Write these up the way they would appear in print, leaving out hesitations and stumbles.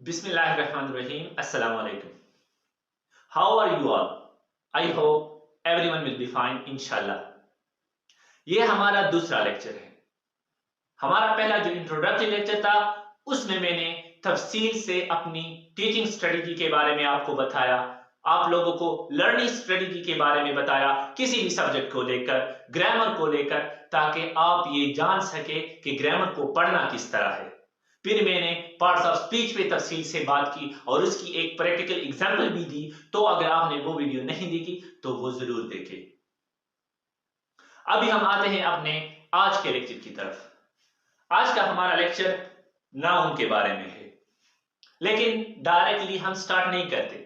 Bismillahirrahmanirrahim. Assalamu alaikum. How are you all? I hope everyone will be fine, inshallah. ये हमारा दूसरा lecture है। हमारा पहला जो इंट्रोडक्टरी लेक्चर था उसमें मैंने तफसील से अपनी टीचिंग स्ट्रेटजी के बारे में आपको बताया, आप लोगों को लर्निंग स्ट्रेटजी के बारे में बताया, किसी भी सब्जेक्ट को लेकर, ग्रामर को लेकर, ताकि आप ये जान सके कि ग्रामर को पढ़ना किस तरह है। फिर मैंने पार्ट्स ऑफ स्पीच पे तफसील से बात की और उसकी एक प्रैक्टिकल एग्जांपल भी दी। तो अगर आपने वो वीडियो नहीं देखी तो वो जरूर देखें। अभी हम आते हैं अपने आज के लेक्चर की तरफ। आज का हमारा लेक्चर नाउन के बारे में है, लेकिन डायरेक्टली हम स्टार्ट नहीं करते।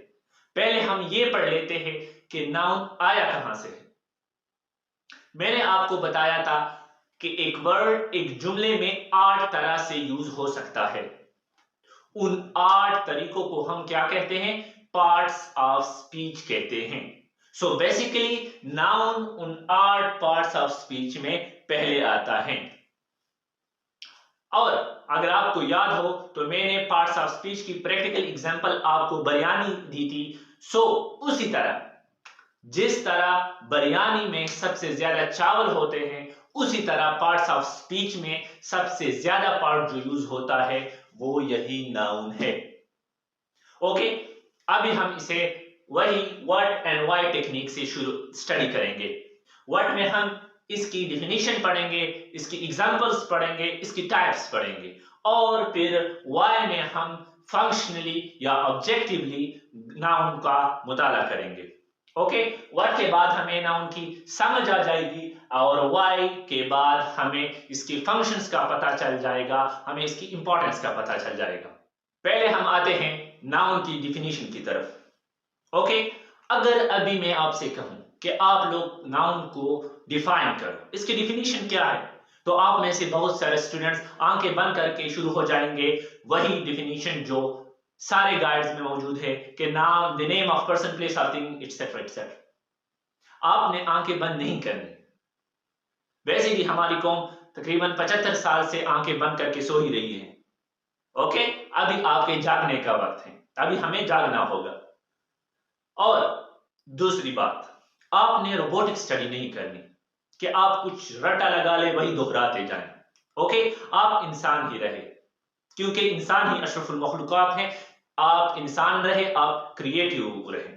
पहले हम ये पढ़ लेते हैं कि नाउन आया कहां से है। मैंने आपको बताया था कि एक वर्ड एक जुमले में 8 तरह से यूज हो सकता है। उन 8 तरीकों को हम क्या कहते हैं? पार्ट्स ऑफ स्पीच कहते हैं। सो बेसिकली नाउन उन 8 पार्ट्स ऑफ स्पीच में पहले आता है। और अगर आपको याद हो तो मैंने पार्ट्स ऑफ स्पीच की प्रैक्टिकल एग्जांपल आपको बिरयानी दी थी। सो उसी तरह जिस तरह बिरयानी में सबसे ज्यादा चावल होते हैं, उसी तरह पार्ट्स ऑफ स्पीच में सबसे ज्यादा पार्ट जो यूज होता है वो यही नाउन है। ओके, अभी हम इसे वही व्हाट एंड व्हाई टेक्निक से शुरू स्टडी करेंगे। व्हाट में हम इसकी डिफिनीशन पढ़ेंगे, इसकी एग्जांपल्स पढ़ेंगे, इसकी टाइप्स पढ़ेंगे, और फिर व्हाई में हम फंक्शनली या ऑब्जेक्टिवली नाउन का मुताला करेंगे। ओके, व्हाट के बाद हमें नाउन की समझ आ जाएगी और व्हाई के बाद हमें इसकी फंक्शंस का पता चल जाएगा, हमें इसकी इंपॉर्टेंस का पता चल जाएगा। पहले हम आते हैं नाउन की डिफिनीशन की तरफ। ओके, अगर अभी मैं आपसे कहूं कि आप लोग नाउन को डिफाइन करो, इसकी डिफिनीशन क्या है, तो आप में से बहुत सारे स्टूडेंट्स आंखें बंद करके शुरू हो जाएंगे वही डिफिनीशन जो सारे गाइड्स में मौजूद है कि नाम the name of person, place of thing, etcetera etcetera. आपने आंखें बंद नहीं करनी। वैसे भी हमारी कौम तकरीबन 75 साल से आंखें बंद करके सो ही रही है। ओके, अभी आपके जागने का वक्त है, अभी हमें जागना होगा। और दूसरी बात, आपने रोबोटिक स्टडी नहीं करनी कि आप कुछ रटा लगा ले वही दोहराते जाएं। ओके, आप इंसान ही रहे, क्योंकि इंसान ही अशरफुल मखलूकात है। आप इंसान रहे, आप क्रिएटिव रहे।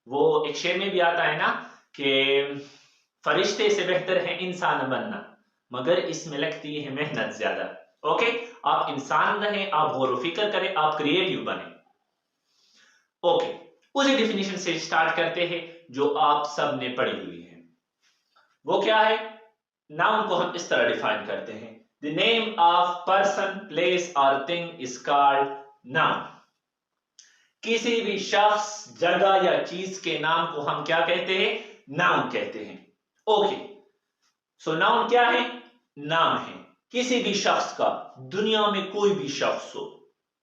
वो एक शेर में भी आता है ना कि फरिश्ते से बेहतर है इंसान बनना, मगर इसमें लगती है मेहनत ज्यादा। ओके, आप इंसान रहे, आप गौर फिक्र करें, आप क्रिएटिव बने। ओके, उसी डिफिनीशन से स्टार्ट करते हैं जो आप सब ने पढ़ी हुई है। वो क्या है? नाउन को हम इस तरह डिफाइन करते हैं, the name of person, place और थिंग इज कॉल्ड नाउन। किसी भी शख्स, जगह या चीज के नाम को हम क्या कहते हैं? नाउन कहते हैं। ओके, सो नाउन क्या है? नाम है किसी भी शख्स का, दुनिया में कोई भी शख्स हो,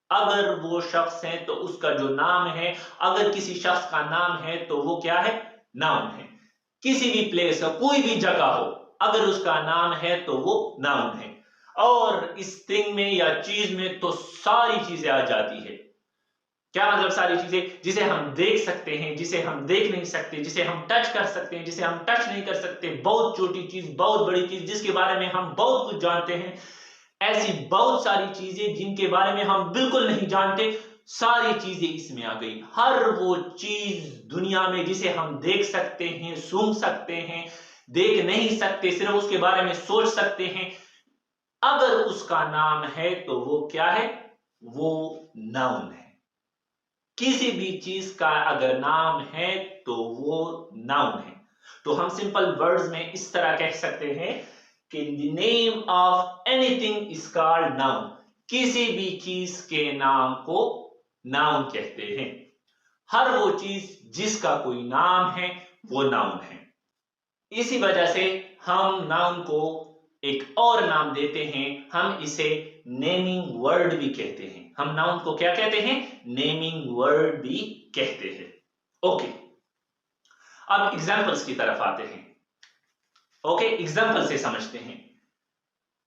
अगर वो शख्स है तो उसका जो नाम है, अगर किसी शख्स का नाम है तो वो क्या है? नाउन है। किसी भी प्लेस का, कोई भी जगह हो, अगर उसका नाम है तो वो नाउन है। और इस थिंग में या चीज में तो सारी चीजें आ जाती है। क्या मतलब सारी चीजें? जिसे हम देख सकते हैं, जिसे हम देख नहीं सकते, जिसे हम टच कर सकते हैं, जिसे हम टच नहीं कर सकते, बहुत छोटी चीज, बहुत बड़ी चीज जिसके बारे में हम बहुत कुछ जानते हैं, ऐसी बहुत सारी चीजें जिनके बारे में हम बिल्कुल नहीं जानते, सारी चीजें इसमें आ गई। हर वो चीज दुनिया में जिसे हम देख सकते हैं, सूंघ सकते हैं, देख नहीं सकते, सिर्फ उसके बारे में सोच सकते हैं, अगर उसका नाम है तो वो क्या है? वो नाउन है। किसी भी चीज का अगर नाम है तो वो नाउन है। तो हम सिंपल वर्ड्स में इस तरह कह सकते हैं कि the name of anything is called noun. किसी भी चीज के नाम को नाउन कहते हैं। हर वो चीज जिसका कोई नाम है वो नाउन है। इसी वजह से हम नाउन को एक और नाम देते हैं, हम इसे नेमिंग वर्ड भी कहते हैं। हम नाउन को क्या कहते हैं? नेमिंग वर्ड भी कहते हैं। ओके, अब एग्जांपल्स की तरफ आते हैं। ओके, एग्जांपल से समझते हैं।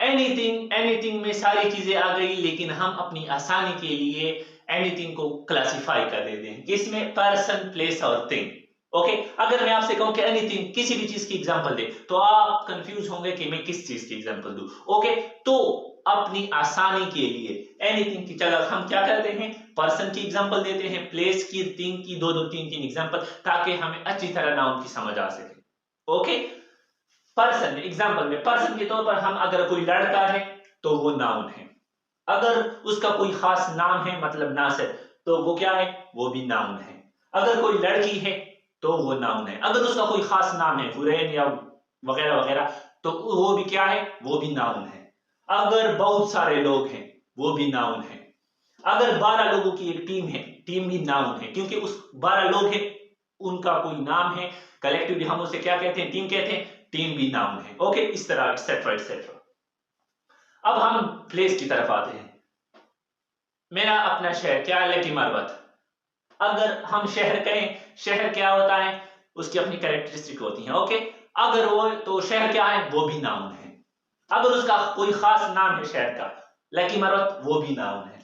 एनीथिंग, एनीथिंग में सारी चीजें आ गई, लेकिन हम अपनी आसानी के लिए एनीथिंग को क्लासिफाई कर देते हैं किसमें, पर्सन, प्लेस और थिंग। ओके, अगर मैं आपसे कहूं कि एनीथिंग, किसी भी चीज की एग्जांपल दे, तो आप कंफ्यूज होंगे कि मैं किस चीज की एग्जांपल दूं। ओके, तो अपनी आसानी के लिए एनीथिंग की जगह हम क्या करते हैं, पर्सन की एग्जांपल देते हैं, प्लेस की, थिंग की, दो दो तीन तीन एग्जांपल, ताकि हमें अच्छी तरह नाउन की समझ आ सके। ओके, पर्सन एग्जांपल में, पर्सन के तौर पर हम अगर कोई लड़का है तो वो नाउन है, अगर उसका कोई खास नाम है मतलब नासिर, तो वो क्या है, वो भी नाउन है। अगर कोई लड़की है तो वो नाउन है, अगर उसका कोई खास नाम है हुरैन या वगैरह वगैरह, तो वो भी क्या है, वो भी नाउन है। अगर बहुत सारे लोग हैं वो भी नाउन है। अगर 12 लोगों की एक टीम है, टीम भी नाउन है, क्योंकि उस 12 लोग हैं उनका कोई नाम है, कलेक्टिवली हम उसे क्या कहते हैं, टीम कहते हैं, टीम भी नाउन है। ओके, इस तरह एक्सेट्रा एक्सेट्रा। अब हम प्लेस की तरफ आते हैं। मेरा अपना शहर क्या है, लेटी मरवत। अगर हम शहर कहें, शहर क्या होता है, उसकी अपनी कैरेक्टरिस्टिक होती है। ओके, अगर वो, तो शहर क्या है, वो भी नाउन है। अगर उसका कोई खास नाम है शहर का, लकी मरवत, वो भी नाउन है।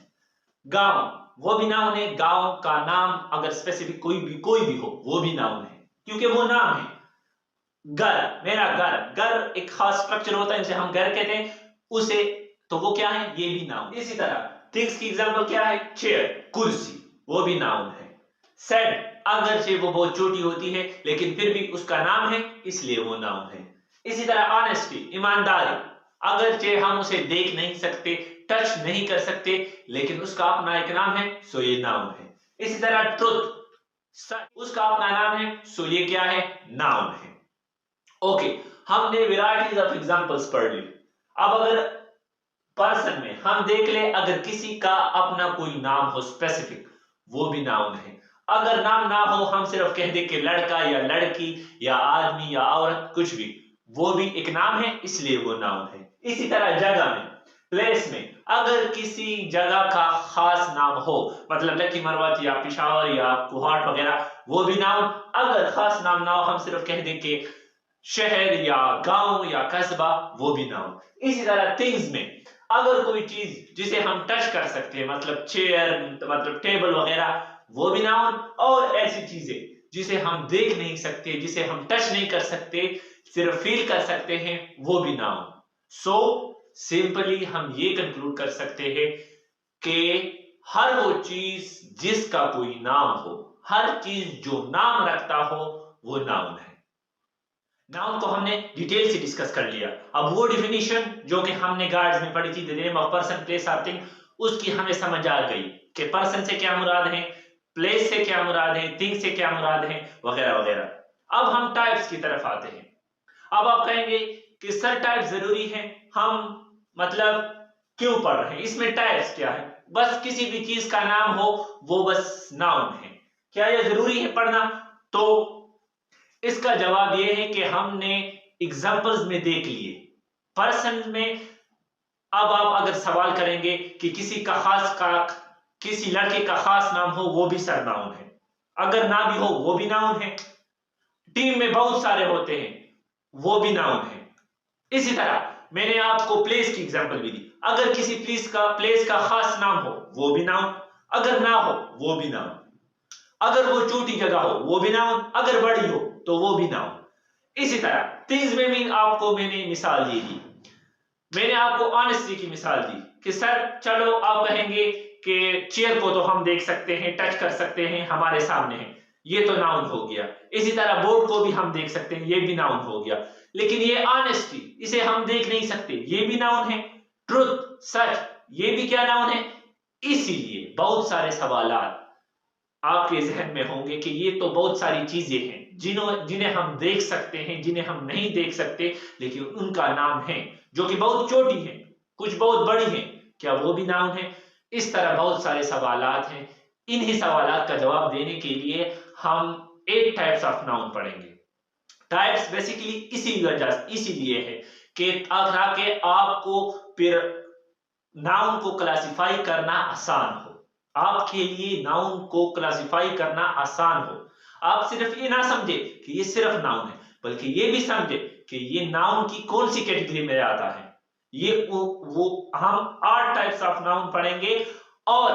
गांव, वो भी नाउन है, गांव का नाम अगर स्पेसिफिक कोई भी हो, वो भी नाउन है, क्योंकि वो नाम है। घर, मेरा घर, घर एक खास स्ट्रक्चर होता है जिसे हम घर कहते हैं, उसे, तो वो क्या है, ये भी नाउन। इसी तरह थिंग्स की एग्जांपल क्या है, चेयर, कुर्सी, वो भी नाउन है। सेड, अगर से वो बहुत छोटी होती है लेकिन फिर भी उसका नाम है, इसलिए वो नाउन है। इसी तरह ऑनेस्टी, ईमानदारी, अगर से हम उसे देख नहीं सकते, टच नहीं कर सकते, लेकिन उसका अपना एक नाम है, सो ये नाउन है। इसी तरह ट्रुथ, उसका अपना नाम है, सो ये क्या है, नाउन है। ओके, हमने वैरायटीज ऑफ एग्जांपल्स पढ़ ली। अब अगर पर्सन में हम देख ले, अगर किसी का अपना कोई नाम हो स्पेसिफिक, वो भी नाउन है। अगर नाम ना हो, हम सिर्फ कह दे कि लड़का या लड़की या आदमी या औरत, कुछ भी, वो भी एक नाम है, इसलिए वो नाउन है। इसी तरह जगह में, प्लेस में, अगर किसी जगह का खास नाम हो, मतलब लकी मरवत या पिशावर या कुहाट वगैरह, वो भी नाउन। अगर खास नाम ना हो, हम सिर्फ कह दे कि शहर या गांव या कस्बा, वो भी नाउन। इसी तरह थिंग्स में, अगर कोई चीज जिसे हम टच कर सकते हैं, मतलब चेयर, मतलब टेबल वगैरह, वो भी नाउन। और ऐसी चीजें जिसे हम देख नहीं सकते, जिसे हम टच नहीं कर सकते, सिर्फ फील कर सकते हैं, वो भी नाउन। सो सिंपली हम ये कंक्लूड कर सकते हैं कि हर वो चीज जिसका कोई नाम हो, हर चीज जो नाम रखता हो, वो नाउन है। नाउन को हमने डिटेल से डिस्कस कर लिया। अब वो डिफिनीशन जो कि हमने गाइड्स में पढ़ी थी, the name of person, place और थिंग, उसकी हमें समझ आ गई कि पर्सन से क्या मुराद है, प्लेस से क्या मुराद है, थिंग से क्या मुराद है, वगैरह वगैरह। अब हम टाइप्स की तरफ आते हैं। अब आप कहेंगे कि सर टाइप जरूरी है, हम मतलब क्यों पढ़ रहे हैं, इसमें टाइप्स क्या है, बस किसी भी चीज का नाम हो वो बस नाउन है, क्या यह जरूरी है पढ़ना? तो इसका जवाब यह है कि हमने एग्जांपल्स में देख लिए। पर्सन में अब आप अगर सवाल करेंगे कि किसी लड़के का खास नाम हो, वो भी सरनाउन है, अगर ना भी हो वो भी नाउन है। टीम में बहुत सारे होते हैं, वो भी नाउन है। इसी तरह मैंने आपको प्लेस की एग्जांपल भी दी, अगर किसी प्लेस का खास नाम हो, वो भी नाउन, अगर ना हो वो भी नाउन, अगर वो छोटी जगह हो वो भी नाउन, अगर बड़ी हो तो वो भी नाउन। इसी तरह थिंग्स में भी आपको मैंने मिसाल ये दी, मैंने आपको ऑनेस्टी की मिसाल दी कि सर चलो आप कहेंगे कि चेयर को तो हम देख सकते हैं, टच कर सकते हैं, हमारे सामने है, ये तो नाउन हो गया। इसी तरह बोर्ड को भी हम देख सकते हैं, ये भी नाउन हो गया। लेकिन ये ऑनेस्टी, इसे हम देख नहीं सकते, ये भी नाउन है। ट्रुथ, सच, ये भी क्या नाउन है। इसीलिए बहुत सारे सवालात आपके जहन में होंगे कि ये तो बहुत सारी चीजें हैं जिन्हें हम देख सकते हैं, जिन्हें हम नहीं देख सकते, लेकिन उनका नाम है, जो कि बहुत छोटी है, कुछ बहुत बड़ी है, क्या वो भी नाउन है? इस तरह बहुत सारे सवालात हैं। इन्हीं सवालात का जवाब देने के लिए हम 8 टाइप्स ऑफ नाउन पढ़ेंगे। टाइप्स बेसिकली इसीलिए है कि ताकि आपको फिर नाउन को क्लासिफाई करना आसान हो, आपके लिए नाउन को क्लासिफाई करना आसान हो। आप सिर्फ ये ना समझे कि ये सिर्फ नाउन है, बल्कि ये भी समझे कि ये नाउन की कौन सी कैटेगरी में आता है। वो हम 8 टाइप्स ऑफ नाउन पढ़ेंगे और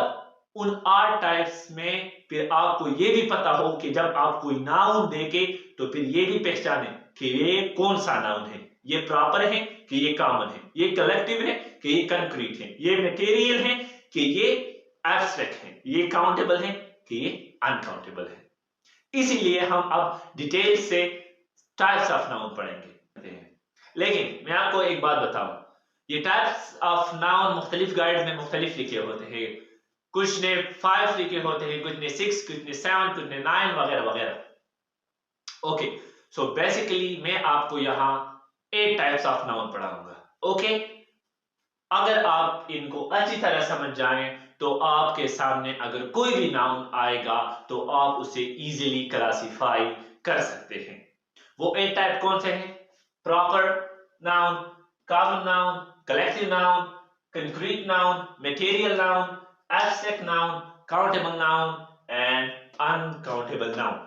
उन 8 टाइप्स में फिर आपको ये भी पता हो कि जब आप कोई नाउन देके तो फिर ये भी पहचाने कि ये कौन सा नाउन है, ये प्रॉपर है कि ये कॉमन है, ये कलेक्टिव है कि ये कंक्रीट है, ये मटेरियल है कि ये एब्स्ट्रैक्ट है, ये काउंटेबल है कि ये अनकाउंटेबल है। इसीलिए हम अब डिटेल से टाइप्स ऑफ नाउन पढ़ेंगे। लेकिन मैं आपको एक बात बताऊं, ये टाइप्स ऑफ नाउन मुख्तलिफ गाइड्स में मुख्तलिफ लिखे होते हैं, कुछ ने 5 लिखे होते हैं, कुछ ने 6, कुछ ने 7, कुछ ने 9 वगैरह वगैरह। ओके, सो बेसिकली मैं आपको यहाँ 8 टाइप्स ऑफ नाउन पढ़ाऊंगा। ओके, अगर आप इनको अच्छी तरह समझ जाएं तो आपके सामने अगर कोई भी नाउन आएगा तो आप उसे इजीली क्लासिफाई कर सकते हैं। वो 8 टाइप कौन से हैं? Proper noun, common noun, collective noun, concrete noun, material noun, abstract noun, countable noun and uncountable noun.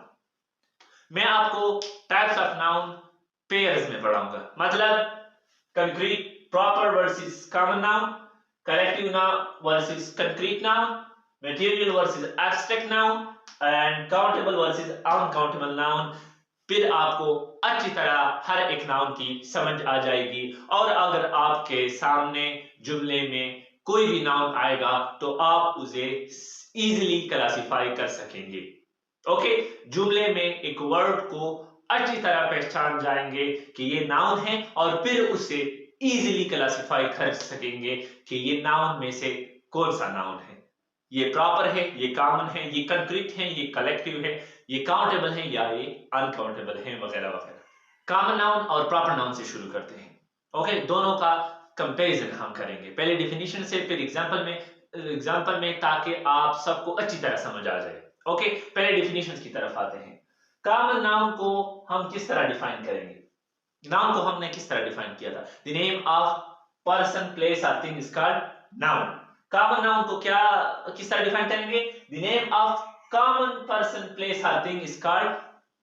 मैं आपको टाइप्स ऑफ नाउन पेयर्स में पढ़ाऊंगा, मतलब concrete proper versus common noun, collective noun versus concrete noun, material versus abstract noun and countable versus uncountable noun। फिर आपको अच्छी तरह हर एक नाउन की समझ आ जाएगी और अगर आपके सामने जुमले में कोई भी नाउन आएगा तो आप उसे इजीली क्लासिफाई कर सकेंगे। ओके, जुमले में एक वर्ड को अच्छी तरह पहचान जाएंगे कि ये नाउन है और फिर उसे इजीली क्लासिफाई कर सकेंगे कि ये नाउन में से कौन सा नाउन है, ये प्रॉपर है, ये कॉमन है, ये कंक्रीट है, ये कलेक्टिव है, ये काउंटेबल है या ये अनकाउंटेबल है वगैरह वगैरह। कॉमन नाउन और प्रॉपर नाउन से शुरू करते हैं। ओके, दोनों का कंपैरिजन हम करेंगे, पहले डेफिनेशन से फिर एग्जांपल में ताकि आप सबको अच्छी तरह समझ आ जाए। ओके, पहले डेफिनेशंस की तरफ आते हैं। कॉमन नाउन को हम किस तरह डिफाइन करेंगे? नाउन को हमने किस तरह डिफाइन किया था? The name of person, place और thing is called noun. Common noun को क्या किस तरह डिफाइन करेंगे? The name of common person, place और thing is called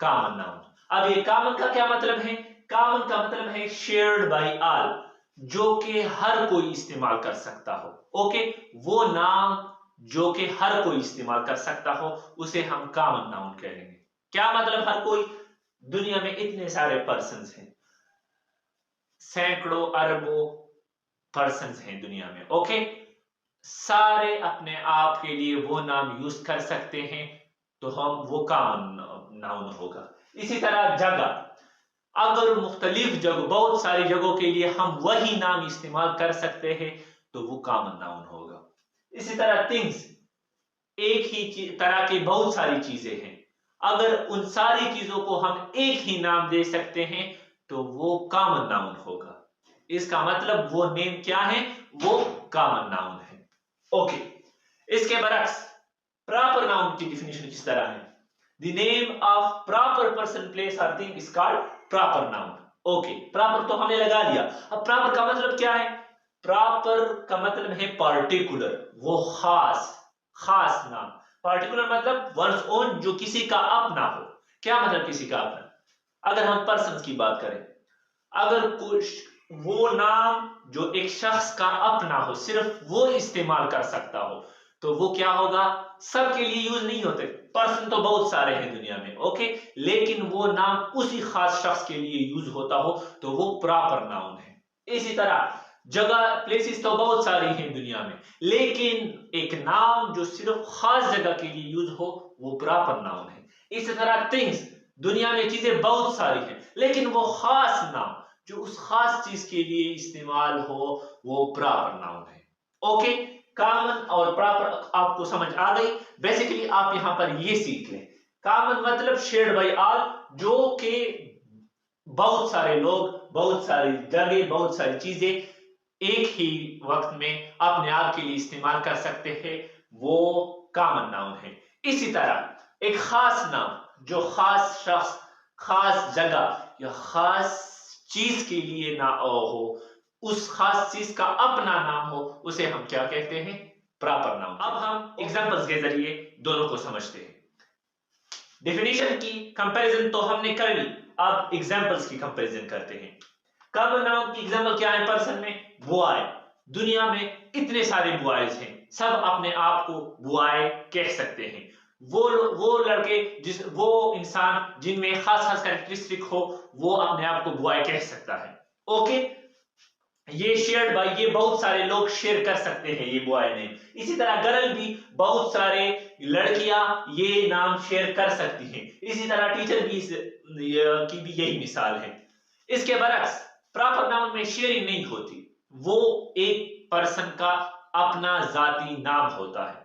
common noun. अब ये कॉमन का क्या मतलब है? कॉमन का मतलब है शेयर्ड बाय ऑल, जो कि हर कोई इस्तेमाल कर सकता हो। ओके, वो नाम जो कि हर कोई इस्तेमाल कर सकता हो उसे हम कॉमन नाउन कहेंगे। क्या मतलब हर कोई? दुनिया में इतने सारे पर्सन्स हैं, सैकड़ों अरबों पर्सन्स हैं दुनिया में। ओके, सारे अपने आप के लिए वो नाम यूज कर सकते हैं तो हम वो कॉमन नाउन होगा। इसी तरह जगह, अगर मुख्तलिफ जगह, बहुत सारी जगहों के लिए हम वही नाम इस्तेमाल कर सकते हैं तो वो कॉमन नाउन होगा। इसी तरह थिंग्स, एक ही तरह की बहुत सारी चीजें हैं, अगर उन सारी चीजों को हम एक ही नाम दे सकते हैं तो वो कॉमन नाउन होगा। इसका मतलब वो नेम क्या है? वो कॉमन नाउन है। ओके, इसके बरक्स प्रॉपर नाउन की डेफिनेशन किस तरह है? The name of proper person, place और thing is called proper noun. Okay, proper तो हमने लगा लिया। अब प्रॉपर का मतलब क्या है? प्रॉपर का मतलब है पार्टिकुलर, वो खास नाम। पार्टिकुलर मतलब वर्ड्स ओन, जो किसी का अपना हो। क्या मतलब किसी का अपना? अगर हम पर्सन की बात करें, अगर कुछ वो नाम जो एक शख्स का अपना हो, सिर्फ वो इस्तेमाल कर सकता हो तो वो क्या होगा? सबके लिए यूज नहीं होते। पर्सन तो बहुत सारे हैं दुनिया में, ओके, लेकिन वो नाम उसी खास शख्स के लिए यूज होता हो तो वो प्रॉपर नाउन है। इसी तरह जगह, प्लेसेस तो बहुत सारी हैं दुनिया में, लेकिन एक नाम जो सिर्फ खास जगह के लिए यूज हो वो प्रॉपर नाउन है। इसी तरह थिंग्स, दुनिया में चीजें बहुत सारी हैं लेकिन वो खास नाम जो उस खास चीज के लिए इस्तेमाल हो वो प्रॉपर नाउन है। ओके, कॉमन और प्रॉपर आपको समझ आ गई। बेसिकली आप यहां पर ये सीख लें, कॉमन मतलब शेयर्ड बाय ऑल, जो कि बहुत सारे लोग, बहुत सारी जगह, बहुत सारी चीजें एक ही वक्त में अपने आप के लिए इस्तेमाल कर सकते हैं, वो कॉमन नाउन है। इसी तरह एक खास नाम जो खास शख्स, खास जगह या खास चीज के लिए ना हो, उस खास चीज का अपना नाम हो, उसे हम क्या कहते हैं? Proper noun. अब हम एग्जांपल्स के जरिए दोनों को समझते हैं। डेफिनेशन की कंपैरिजन तो हमने कर ली, अब एग्जांपल्स की कंपैरिजन करते हैं। कॉमन नाउन की एग्जांपल क्या है पर्सन में? बॉय। दुनिया में इतने सारे बॉयज हैं, सब अपने आप को बॉय कह सकते हैं। वो लड़के वो इंसान जिनमें खास खास कैरेक्टरिस्टिक हो, वो अपने आप को बॉय कह सकता है। ओके, ये शेयर्ड बाय, ये बहुत सारे लोग शेयर कर सकते हैं ये बॉय नेम। इसी तरह गर्ल भी, बहुत सारे लड़कियां ये नाम शेयर कर सकती हैं। इसी तरह टीचर भी की भी यही मिसाल है। इसके बरक्स प्रॉपर नाउन में शेयरिंग नहीं होती, वो एक पर्सन का अपना जाती नाम होता है।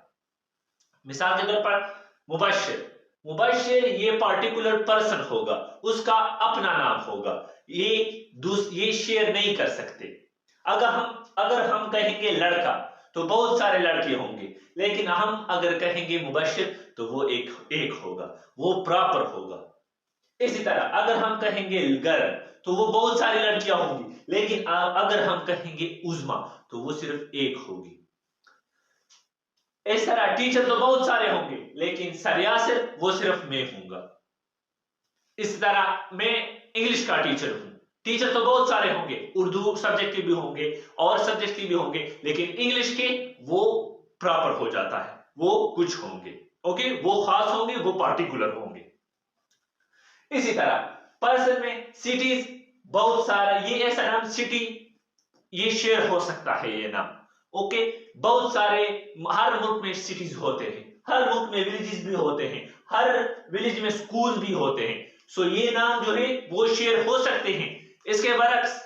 मिसाल के तौर पर मुबश्शिर, मुबश्शिर ये पार्टिकुलर पर्सन होगा, उसका अपना नाम होगा, ये शेयर नहीं कर सकते। अगर हम कहेंगे लड़का तो बहुत सारे लड़के होंगे, लेकिन हम अगर कहेंगे मुबश्शिर तो वो एक होगा, वो प्रॉपर होगा। इसी तरह अगर हम कहेंगे गर्ल तो वो बहुत सारी लड़कियां होंगी, लेकिन अगर हम कहेंगे उज़्मा तो वो सिर्फ एक होगी। इस तरह टीचर तो बहुत सारे होंगे, लेकिन सर यासिर वो सिर्फ मैं हूंगा। इस तरह मैं इंग्लिश का टीचर हूं, टीचर तो बहुत सारे होंगे, उर्दू सब्जेक्ट के भी होंगे और सब्जेक्ट के भी होंगे, लेकिन इंग्लिश के वो प्रॉपर हो जाता है, वो कुछ होंगे। ओके, वो खास होंगे, वो पार्टिकुलर होंगे। इसी तरह पर्सन में सिटीज बहुत सारा, ये ऐसा नाम सिटी ये शेयर हो सकता है ये नाम। ओके, बहुत सारे, हर मुल्क में सिटीज होते हैं, हर मुल्क में विलेजेस भी होते हैं, हर विलेज में स्कूल भी होते हैं। सो ये नाम जो है वो शेयर हो सकते हैं। इसके बरक्स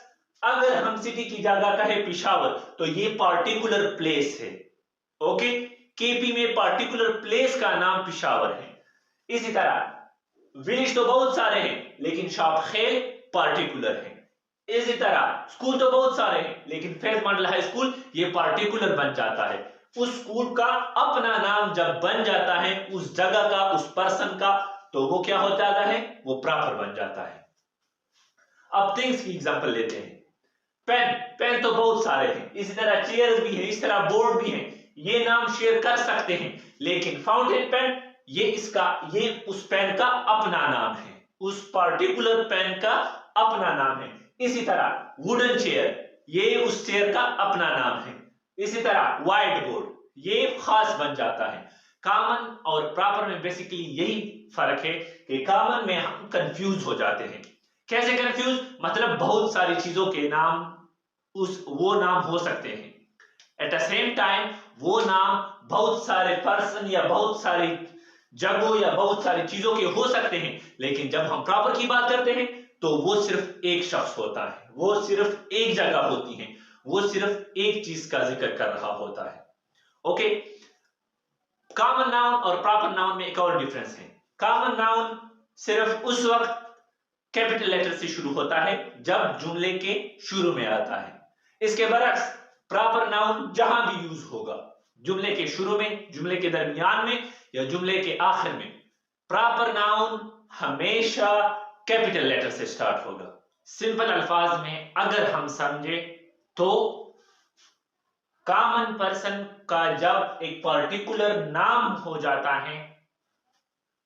अगर हम सिटी की जगह कहें पिशावर तो ये पार्टिकुलर प्लेस है। ओके, केपी में पार्टिकुलर प्लेस का नाम पिशावर है। इसी तरह विलेज तो बहुत सारे हैं, लेकिन शापखेल पार्टिकुलर है। इसी तरह स्कूल तो बहुत सारे हैं, लेकिन फैज मॉडल हाई स्कूल ये पार्टिकुलर बन जाता है। उस स्कूल का अपना नाम जब बन जाता है उस जगह का, उस पर्सन का, तो वो क्या हो जाता है? वो प्रॉपर बन जाता है। अब थिंग्स की एग्जांपल लेते हैं। पेन तो बहुत सारे हैं, इसी तरह चेयर्स भी हैं, इस तरह बोर्ड भी हैं, ये नाम शेयर कर सकते हैं। लेकिन फाउंटेन पेन ये उस पेन का अपना नाम है, उस पार्टिकुलर पेन का अपना नाम है। इसी तरह वुडन चेयर ये उस चेयर का अपना नाम है। इसी तरह व्हाइट बोर्ड ये खास बन जाता है। कॉमन और प्रॉपर में बेसिकली यही फर्क है कि कॉमन में हम कंफ्यूज हो जाते हैं। कैसे कंफ्यूज? मतलब बहुत सारी चीजों के नाम वो नाम हो सकते हैं, एट द सेम टाइम वो नाम बहुत सारे पर्सन या बहुत सारी जगहों या बहुत सारी चीजों के हो सकते हैं। लेकिन जब हम प्रॉपर की बात करते हैं तो वो सिर्फ एक शख्स होता है, वो सिर्फ एक जगह होती है, वो सिर्फ एक चीज का जिक्र कर रहा होता है। ओके, कॉमन नाउन और प्रॉपर नाउन में एक और डिफरेंस है। कॉमन नाउन सिर्फ उस वक्त कैपिटल लेटर से शुरू होता है जब जुमले के शुरू में आता है। इसके बरक्स प्रॉपर नाउन जहां भी यूज होगा, जुमले के शुरू में, जुमले के दरमियान में या जुमले के आखिर में, प्रॉपर नाउन हमेशा कैपिटल लेटर से स्टार्ट होगा। सिंपल अल्फाज में अगर हम समझे तो कॉमन पर्सन का जब एक पर्टिकुलर नाम हो जाता है,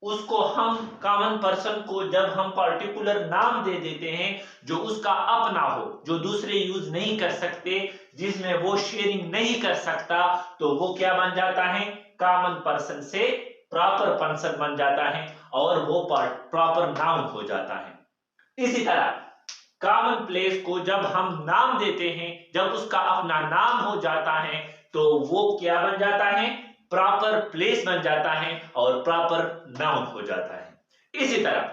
उसको हम कॉमन पर्सन को जब हम पर्टिकुलर नाम दे देते हैं जो उसका अपना हो, जो दूसरे यूज नहीं कर सकते, जिसमें वो शेयरिंग नहीं कर सकता, तो वो क्या बन जाता है? कॉमन पर्सन से प्रॉपर पर्सन बन जाता है और वो प्रॉपर नाउन हो जाता है। इसी तरह कॉमन प्लेस को जब हम नाम देते हैं, जब उसका अपना नाम हो जाता है, तो वो क्या बन जाता है? प्रॉपर प्लेस बन जाता है और प्रॉपर नाउन हो जाता है। इसी तरह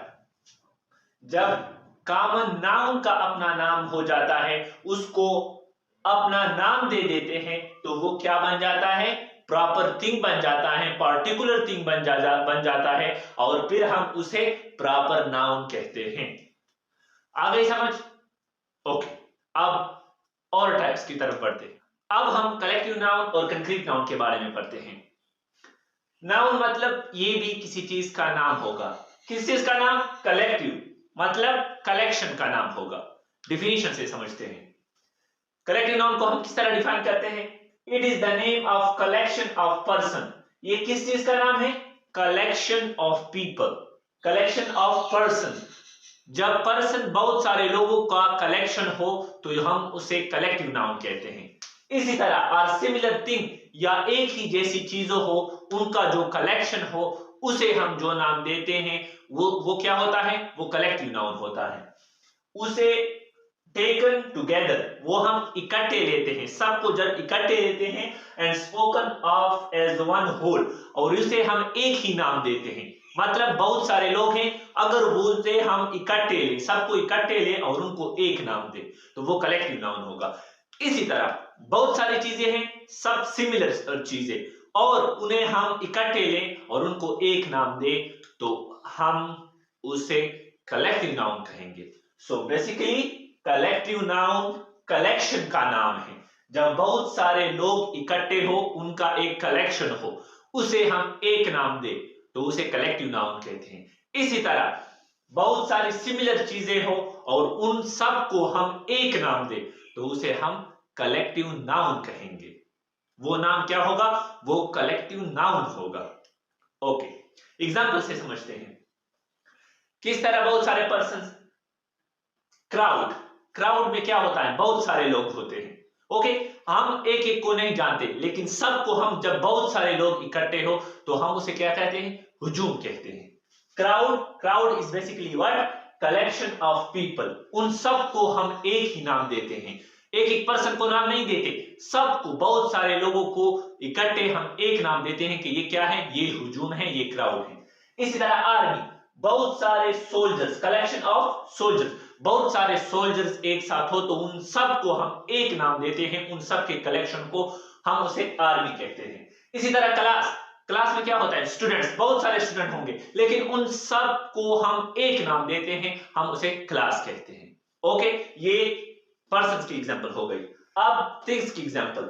जब कॉमन नाउन का अपना नाम हो जाता है, उसको अपना नाम दे देते हैं, तो वो क्या बन जाता है? प्रॉपर थिंग बन जाता है, पार्टिकुलर थिंग बन जाता है और फिर हम उसे प्रॉपर नाउन कहते हैं। आ गई समझ? ओके, अब और टाइप्स की तरफ बढ़ते हैं। अब हम कलेक्टिव नाउन और कंक्रीट नाउन के बारे में पढ़ते हैं। नाउन मतलब ये भी किसी चीज का नाम होगा। किस चीज का नाम? कलेक्टिव मतलब कलेक्शन का नाम होगा। डिफिनीशन से समझते हैं। कलेक्टिव नाउन को हम किस तरह डिफाइन करते हैं? It is the name of collection of person. ये किस चीज का नाम है? Collection of people, collection of person. जब पर्सन बहुत सारे लोगों का कलेक्शन हो तो हम उसे कलेक्टिव नाउन कहते हैं। इसी तरह आर सिमिलर थिंग या एक ही जैसी चीजों हो उनका जो कलेक्शन हो उसे हम जो नाम देते हैं वो क्या होता है, वो कलेक्टिव नाउन होता है। उसे टेकन टुगेदर वो हम इकट्ठे लेते हैं, सबको जब इकट्ठे लेते हैं and spoken of as one whole और उसे हम एक ही नाम देते हैं। मतलब बहुत सारे लोग हैं, अगर वो से हम इकट्ठे ले, सबको इकट्ठे ले और उनको एक नाम दे तो वो कलेक्टिव नाउन होगा। इसी तरह बहुत सारी चीजें हैं, सब सिमिलर चीजें, और उन्हें हम इकट्ठे लें और उनको एक नाम दे तो हम उसे कलेक्टिव नाउन कहेंगे। So basically collective noun collection का नाम है। जब बहुत सारे लोग इकट्ठे हो, उनका एक कलेक्शन हो, उसे हम एक नाम दे तो उसे कलेक्टिव नाउन कहते हैं। इसी तरह बहुत सारी सिमिलर चीजें हो और उन सब को हम एक नाम दे तो उसे हम कलेक्टिव नाउन कहेंगे। वो नाम क्या होगा, वो कलेक्टिव नाउन होगा। ओके, एग्जांपल से समझते हैं किस तरह बहुत सारे पर्सन। क्राउड, क्राउड में क्या होता है, बहुत सारे लोग होते हैं। ओके, हम एक एक को नहीं जानते लेकिन सबको हम जब बहुत सारे लोग इकट्ठे हो तो हम उसे क्या कहते हैं, हुजूम कहते हैं। Crowd, crowd is basically what, collection of people. उन सबको हम एक ही नाम देते हैं, एक एक पर्सन को नाम नहीं देते, सबको बहुत सारे लोगों को इकट्ठे हम एक नाम देते हैं कि ये क्या है, ये हुजूम है, ये क्राउड है। इसी तरह आर्मी, बहुत सारे सोल्जर्स, कलेक्शन ऑफ सोल्जर्स, बहुत सारे सोल्जर्स एक साथ हो तो उन सब को हम एक नाम देते हैं, उन सब के कलेक्शन को हम उसे आर्मी कहते हैं। इसी तरह क्लास, क्लास में क्या होता है, स्टूडेंट्स, बहुत सारे स्टूडेंट होंगे लेकिन उन सब को हम एक नाम देते हैं, हम उसे क्लास कहते हैं। ओके, ये पर्सन्स की एग्जांपल हो गई। अब थिंग्स की एग्जांपल,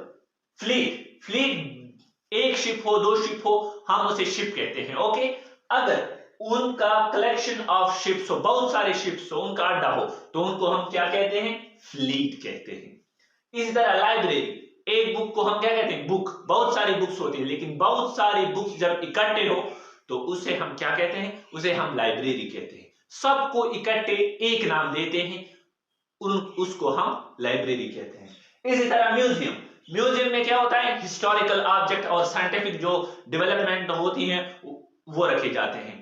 फ्लीट, फ्लीट एक शिप हो, दो शिप हो, हम उसे शिप कहते हैं। ओके, अगर उनका कलेक्शन ऑफ शिप्स हो, बहुत सारे शिप्स हो, उनका अड्डा हो तो उनको हम क्या कहते हैं, फ्लीट कहते हैं। इसी तरह लाइब्रेरी, एक बुक को हम क्या कहते हैं, बुक, बहुत सारी बुक्स होती है लेकिन बहुत सारी बुक्स जब इकट्ठे हो तो उसे हम क्या कहते हैं, उसे हम लाइब्रेरी कहते हैं। सबको इकट्ठे एक नाम देते हैं, उसको हम लाइब्रेरी कहते हैं। इसी तरह म्यूजियम, म्यूजियम में क्या होता है, हिस्टोरिकल ऑब्जेक्ट और साइंटिफिक जो डेवलपमेंट होती है वो रखे जाते हैं।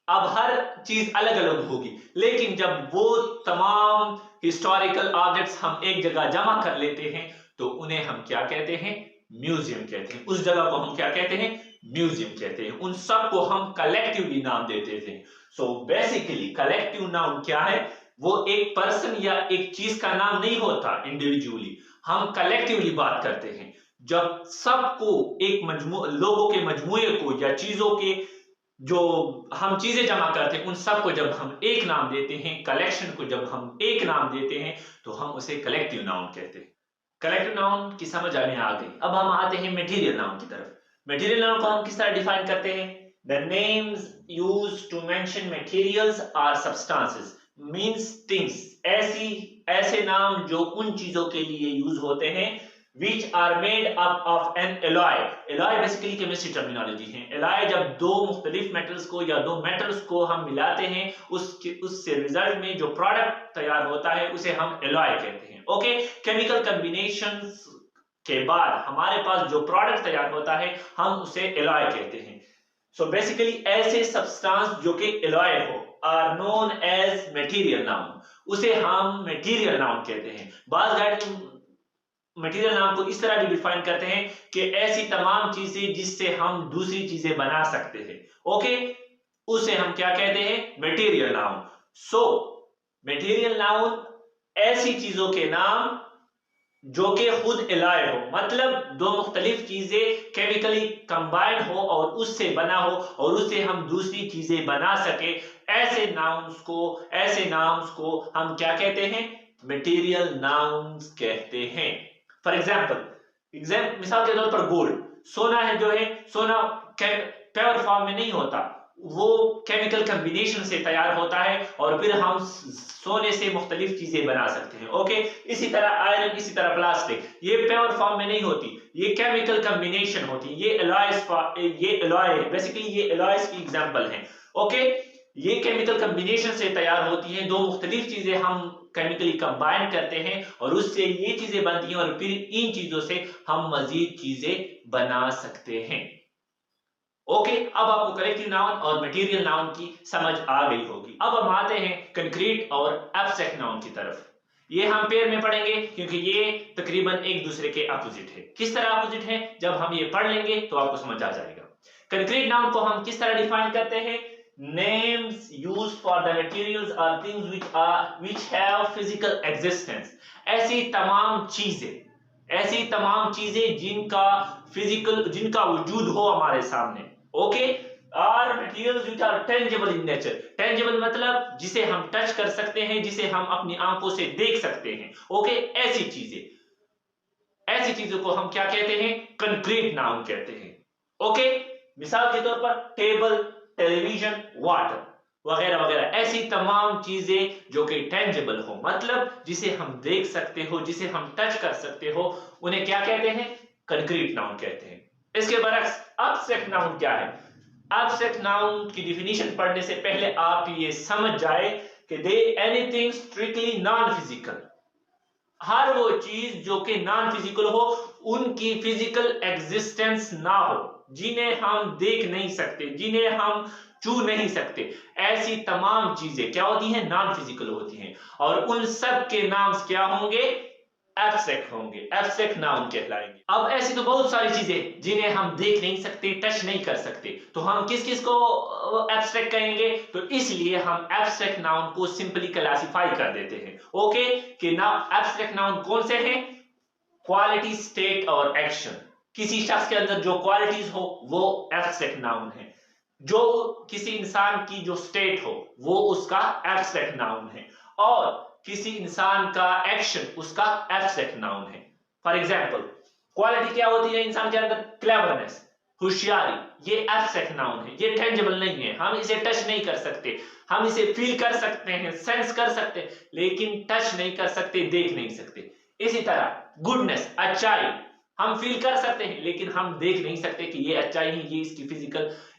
अब हर चीज अलग अलग होगी लेकिन जब वो तमाम हिस्टोरिकल ऑब्जेक्ट्स हम एक जगह जमा कर लेते हैं तो उन्हें हम क्या कहते हैं, म्यूजियम कहते हैं। उस जगह को हम क्या कहते हैं, म्यूजियम कहते हैं। उन सब को हम कलेक्टिवली नाम देते थे। सो बेसिकली कलेक्टिव नाउन क्या है, वो एक पर्सन या एक चीज का नाम नहीं होता इंडिविजुअली, हम कलेक्टिवली बात करते हैं। जब सबको एक लोगों के मजमूए को या चीजों के जो हम चीजें जमा करते हैं उन सबको जब हम एक नाम देते हैं, कलेक्शन को जब हम एक नाम देते हैं तो हम उसे कलेक्टिव नाउन कहते हैं। कलेक्टिव नाउन की समझ हमें आ गई। अब हम आते हैं मटेरियल नाउन की तरफ। मटेरियल नाउन को हम किस तरह डिफाइन करते हैं, the names used to mention materials or substances means things, ऐसे नाम जो उन चीजों के लिए यूज होते हैं which are made up of an alloy। alloy basically chemistry terminology है। alloy जब दो मुख्तलिफ मेटल्स को या दो मेटल्स को हम मिलाते हैं उससे रिजल्ट में जो प्रोडक्ट तैयार होता है उसे हम alloy कहते हैं। ओके, केमिकल कॉम्बिनेशंस के बाद हमारे पास जो प्रोडक्ट तैयार होता है हम उसे alloy कहते हैं। सो बेसिकली ऐसे सब्सटेंस जो कि alloy हो are known as material noun, उसे हम मटेरियल नाउन कहते हैं। बात गाइड मटेरियल नाउन को इस तरह भी डिफाइन करते हैं कि ऐसी तमाम चीजें जिससे हम दूसरी चीजें बना सकते हैं। ओके, उसे हम क्या कहते हैं, material noun. So material noun ऐसी चीजों के नाम जो कि खुद एलॉय हो, मतलब दो मुख्तलिफ चीजें केमिकली कंबाइंड हो और उससे बना हो और उससे हम दूसरी चीजें बना सके, ऐसे नाउन्स को हम क्या कहते हैं, मटेरियल नाउन्स कहते हैं। फॉर एग्जाम्पल मिसाल के तौर पर गोल्ड, सोना है जो है, सोना प्योर फॉर्म में नहीं होता, वो केमिकल कॉम्बिनेशन से तैयार होता है और फिर हम सोने से मुख्तलिफ चीजें बना सकते हैं। ओके, इसी तरह आयरन, इसी तरह प्लास्टिक, ये प्योर फॉर्म में नहीं होती, ये केमिकल कॉम्बिनेशन होती है, ये एलॉय है, बेसिकली ये एलॉयज की एग्जांपल है। ओके, ये केमिकल कॉम्बिनेशन से तैयार होती हैं, दो मुख्तलिफ चीजें हम केमिकली कंबाइन करते हैं और उससे ये चीजें बनती हैं और फिर इन चीजों से हम मजीद चीजें बना सकते हैं। ओके, अब आपको कलेक्टिव नाउन और मटेरियल नाउन की समझ आ गई होगी। अब हम आते हैं कंक्रीट और एब्स्ट्रैक्ट नाउन की तरफ। ये हम पेयर में पढ़ेंगे क्योंकि ये तकरीबन एक दूसरे के अपोजिट है। किस तरह अपोजिट है, जब हम ये पढ़ लेंगे तो आपको समझ आ जाएगा। कंक्रीट नाउन को हम किस तरह डिफाइन करते हैं? Names used for the materials or things which have physical existence. ऐसी तमाम चीजें जिनका वजूद हो हमारे सामने। Okay, or materials which are tangible in nature. Tangible मतलब जिसे हम टच कर सकते हैं, जिसे हम अपनी आंखों से देख सकते हैं। ओके, ऐसी चीजों को हम क्या कहते हैं? कंक्रीट नाउन कहते हैं। ओके, मिसाल के तौर पर टेबल, टेलीविजन, वाटर वगैरह वगैरह, ऐसी तमाम चीजें जो कि टेंजिबल हो, मतलब जिसे हम देख सकते हो, जिसे हम टच कर सकते हो, उन्हें क्या कहते हैं? कंक्रीट नाउन कहते हैं। इसके बरक्स एब्स्ट्रैक्ट नाउन क्या है? एब्स्ट्रैक्ट नाउन की डिफिनीशन पढ़ने से पहले आप ये समझ जाए कि दे एनीथिंग स्ट्रिक्टली नॉन फिजिकल। हर वो चीज जो कि नॉन फिजिकल हो, उनकी फिजिकल एग्जिस्टेंस ना हो, जिन्हें हम देख नहीं सकते, जिन्हें हम छू नहीं सकते, ऐसी तमाम चीजें क्या होती हैं? नॉन फिजिकल होती हैं। और उन सब के नाम क्या होंगे? एब्स्ट्रैक्ट होंगे, एब्स्ट्रैक्ट नाउन कहलाएंगे। अब ऐसी तो बहुत सारी चीजें जिन्हें हम देख नहीं सकते, टच नहीं कर सकते, तो हम किस किस को एब्स्ट्रैक्ट कहेंगे? तो इसलिए हम एब्स्ट्रैक्ट नाउन को सिंपली क्लासिफाई कर देते हैं। ओके, कि ना एब्स्ट्रैक्ट नाउन कौन से हैं? क्वालिटी, स्टेट और एक्शन। किसी शख्स के अंदर जो क्वालिटीज हो वो एब्स्ट्रैक्ट नाउन है। जो किसी इंसान की जो स्टेट हो वो उसका एब्स्ट्रैक्ट नाउन है। और किसी इंसान का एक्शन उसका एब्स्ट्रैक्ट नाउन है। फॉर एग्जाम्पल, क्वालिटी क्या होती है इंसान के अंदर? क्लेवरनेस, होशियारी, ये एब्स्ट्रैक्ट नाउन है, ये टेंजिबल नहीं है, हम इसे टच नहीं कर सकते। हम इसे फील कर सकते हैं, सेंस कर सकते हैं, लेकिन टच नहीं कर सकते, देख नहीं सकते। इसी तरह गुडनेस, अच्छाई, हम फील कर सकते हैं लेकिन हम देख नहीं सकते कि ये अच्छाई है,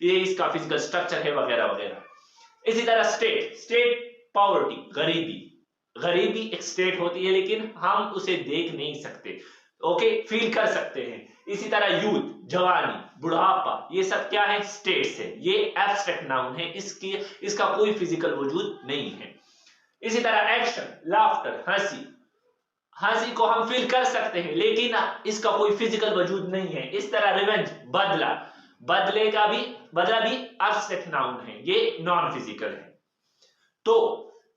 ये इसका फिजिकल स्ट्रक्चर है वगैरह वगैरह। इसी तरह स्टेट पॉवर्टी, गरीबी एक स्टेट होती है लेकिन हम उसे देख नहीं सकते। ओके, फील कर सकते हैं। इसी तरह यूथ, जवानी, बुढ़ापा, ये सब क्या है? स्टेट्स है। ये एब्स्ट्रैक्ट नाउन है, इसका कोई फिजिकल वजूद नहीं है। इसी तरह एक्शन, लाफ्टर, हंसी को हम फील कर सकते हैं लेकिन इसका कोई फिजिकल वजूद नहीं है। इस तरह रिवेंज, बदला भी एब्स्ट्रैक्ट नाउन है, ये नॉन फिजिकल है। तो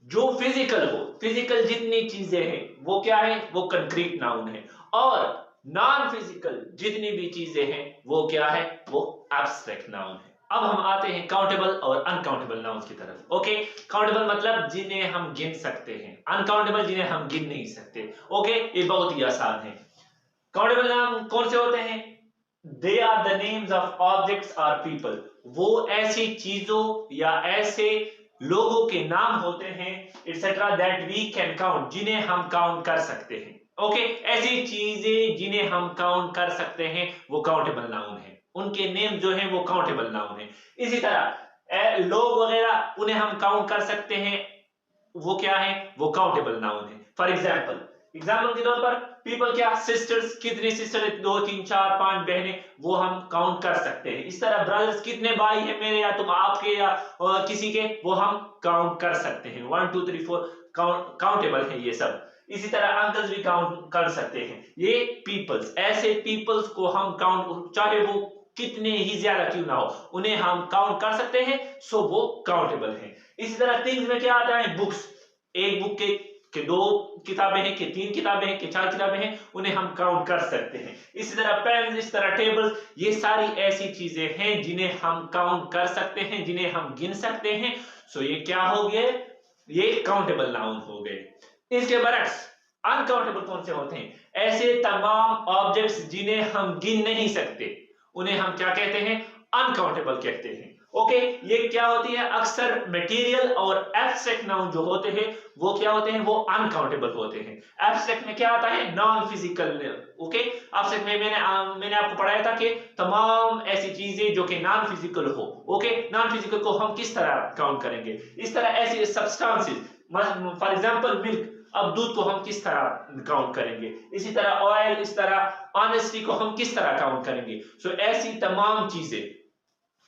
जो फिजिकल जितनी चीजें हैं वो क्या है? वो कंक्रीट नाउन है। और नॉन फिजिकल जितनी भी चीजें हैं वो क्या है? वो एब्स्ट्रैक्ट नाउन है। अब हम आते हैं काउंटेबल और अनकाउंटेबल नाउन्स की तरफ। ओके, काउंटेबल मतलब जिन्हें हम गिन सकते हैं, अनकाउंटेबल जिन्हें हम गिन नहीं सकते। ओके, ये बहुत ही आसान है। काउंटेबल नाउन कौन से होते हैं? They are the names of objects और पीपल। वो ऐसी चीजों या ऐसे लोगों के नाम होते हैं etcetera that we can count, जिन्हें हम काउंट कर सकते हैं। ओके, ऐसी चीजें जिन्हें हम काउंट कर सकते हैं वो काउंटेबल नाउन है। उनके नेम जो है वो काउंटेबल नाउन है। इसी तरह लोग वगैरह उन्हें हम काउंट कर सकते हैं, वो क्या है? वो काउंटेबल नाउन है। फॉर एग्जाम्पल के तौर पर पीपल क्या? सिस्टर्स, कितनी सिस्टर है? 2 3 4 5 बहनें, वो हम काउंट कर सकते हैं। इस तरह ब्रदर्स, कितने भाई हैं मेरे या तुम आपके या किसी के, वो हम काउंट कर सकते हैं। 1 2 3 4 काउंटेबल है ये सब। इसी तरह अंकल्स भी काउंट कर सकते हैं। ये पीपल्स, ऐसे पीपल्स को हम काउंट, चाहे वो कितने ही ज्यादा क्यों ना हो, उन्हें हम काउंट कर सकते हैं, सो वो काउंटेबल है। इसी तरह थिंग्स में क्या आता है? बुक्स, एक बुक के 2 किताबें हैं, कि 3 किताबें हैं, कि 4 किताबें हैं, उन्हें हम काउंट कर सकते हैं। इसी तरह पेन, इस तरह टेबल्स, ये सारी ऐसी चीजें हैं जिन्हें हम काउंट कर सकते हैं, जिन्हें हम गिन सकते हैं। सो ये क्या हो गए? ये काउंटेबल नाउन हो गए। इसके बरक्स अनकाउंटेबल कौन से होते हैं? ऐसे तमाम ऑब्जेक्ट्स जिन्हें हम गिन नहीं सकते, उन्हें हम क्या कहते हैं? अनकाउंटेबल कहते हैं। ओके, ये क्या होती है, अक्सर मटेरियल और एब्स्ट्रैक्ट नाउन जो होते हैं वो क्या होते हैं, वो अनकाउंटेबल होते हैं। एब्स्ट्रैक्ट में क्या आता है, नॉन फिजिकल। ओके, एब्स्ट्रैक्ट में मैंने आपको पढ़ाया था कि तमाम ऐसी चीजें जो कि नॉन फिजिकल हो। ओके, नॉन फिजिकल को हम किस तरह काउंट करेंगे, इस तरह ऐसी सब्सटेंसेस, फॉर एग्जांपल मिल्क, अब दूध को हम किस तरह काउंट करेंगे, इसी तरह ऑयल, इस तरह ऑनेस्टी को हम किस तरह काउंट करेंगे। सो ऐसी तमाम चीजें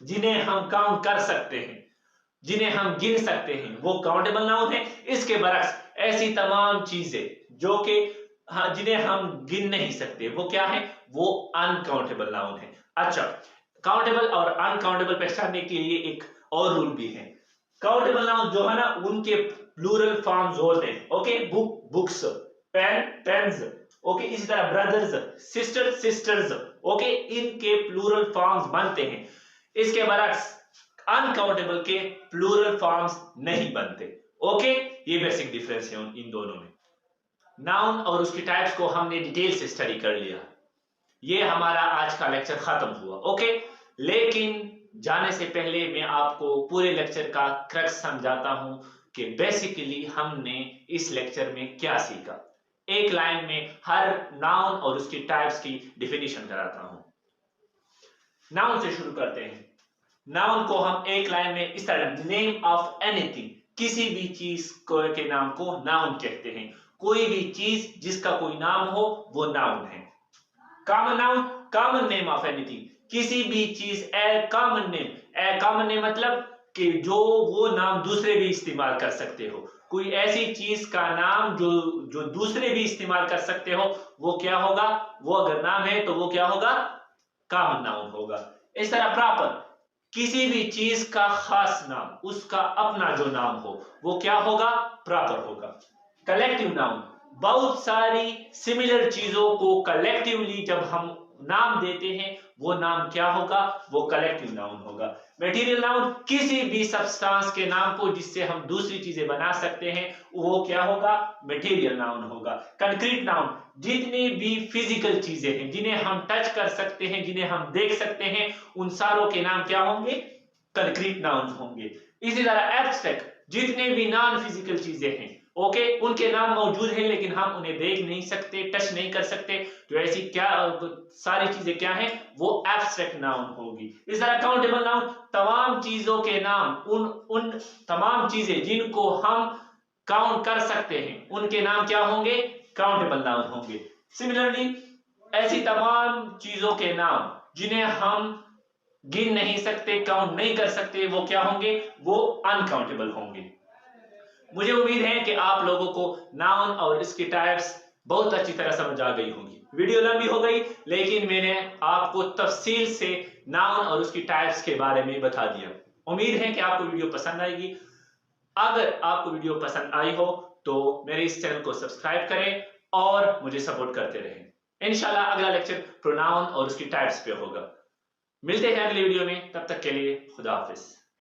जिन्हें हम काउंट कर सकते हैं, जिन्हें हम गिन सकते हैं, वो काउंटेबल नाउन है। इसके बरक्स ऐसी तमाम चीजें जो कि जिन्हें हम गिन नहीं सकते, वो क्या है, वो अनकाउंटेबल नाउन है। अच्छा, काउंटेबल और अनकाउंटेबल पहचानने के लिए एक और रूल भी है। काउंटेबल नाउन जो है ना, उनके प्लूरल फॉर्म्स होते हैं। Okay, book, books, pen, pens, okay, इसी तरह ब्रदर्स, सिस्टर्स, सिस्टर्स, ओके, इनके प्लूरल फॉर्म्स बनते हैं। इसके बरक्स अनकाउंटेबल के प्लूरल फॉर्म्स नहीं बनते। ओके, ये बेसिक डिफरेंस है इन दोनों में। नाउन और उसकी टाइप्स को हमने डिटेल से स्टडी कर लिया। ये हमारा आज का लेक्चर खत्म हुआ। ओके, लेकिन जाने से पहले मैं आपको पूरे लेक्चर का क्रक्स समझाता हूं कि बेसिकली हमने इस लेक्चर में क्या सीखा। एक लाइन में हर नाउन और उसकी टाइप्स की डिफिनीशन कराता हूं। नाउन से शुरू करते हैं। नाउन को हम एक लाइन में इस तरह, नेम ऑफ एनीथिंग, किसी भी चीज के नाम को नाउन कहते हैं। कोई भी चीज जिसका कोई नाम हो वो नाउन है। Common noun, common name of anything, किसी भी चीज, ए कॉमन नेम, ए कॉमन नेम मतलब कि जो वो नाम दूसरे भी इस्तेमाल कर सकते हो। कोई ऐसी चीज का नाम जो दूसरे भी इस्तेमाल कर सकते हो, वो क्या होगा, वो अगर नाम है तो वो क्या होगा, कॉमन नाउन होगा। इस तरह प्रॉपर, किसी भी चीज का खास नाम, उसका अपना जो नाम हो वो क्या होगा, प्रॉपर होगा। कलेक्टिव नाउन, बहुत सारी सिमिलर चीजों को कलेक्टिवली जब हम नाम देते हैं वो नाम क्या होगा, वो कलेक्टिव नाउन होगा। मटेरियल नाउन, किसी भी सब्सटेंस के नाम को जिससे हम दूसरी चीजें बना सकते हैं वो क्या होगा, मटेरियल नाउन होगा। कंक्रीट नाउन, जितनी भी फिजिकल चीजें हैं जिन्हें हम टच कर सकते हैं, जिन्हें हम देख सकते हैं, उन सारों के नाम क्या होंगे, कंक्रीट नाउन होंगे। इसी तरह एब्स्ट्रैक्ट, जितने भी नॉन फिजिकल चीजें हैं, ओके, उनके नाम मौजूद हैं लेकिन हम उन्हें देख नहीं सकते, टच नहीं कर सकते, तो ऐसी क्या सारी चीजें क्या हैं, वो एब्स्ट्रैक्ट नाउन होगी। इस तरह काउंटेबल नाउन, तमाम चीजों के नाम, उन तमाम चीजें जिनको हम काउंट कर सकते हैं उनके नाम क्या होंगे, काउंटेबल नाउन होंगे। सिमिलरली ऐसी तमाम चीजों के नाम जिन्हें हम गिन नहीं सकते, काउंट नहीं कर सकते, वो क्या होंगे, वो अनकाउंटेबल होंगे। मुझे उम्मीद है कि आप लोगों को नाउन और इसकी टाइप्स बहुत अच्छी तरह समझ आ गई होंगी। वीडियो लंबी हो गई लेकिन मैंने आपको तफसील से नाउन और उसकी टाइप्स के बारे में बता दिया। उम्मीद है कि आपको वीडियो पसंद आएगी। अगर आपको वीडियो पसंद आई हो तो मेरे इस चैनल को सब्सक्राइब करें और मुझे सपोर्ट करते रहें। इंशाल्लाह अगला लेक्चर प्रोनाउन और उसकी टाइप्स पे होगा। मिलते हैं अगले वीडियो में, तब तक के लिए खुदा हाफिज।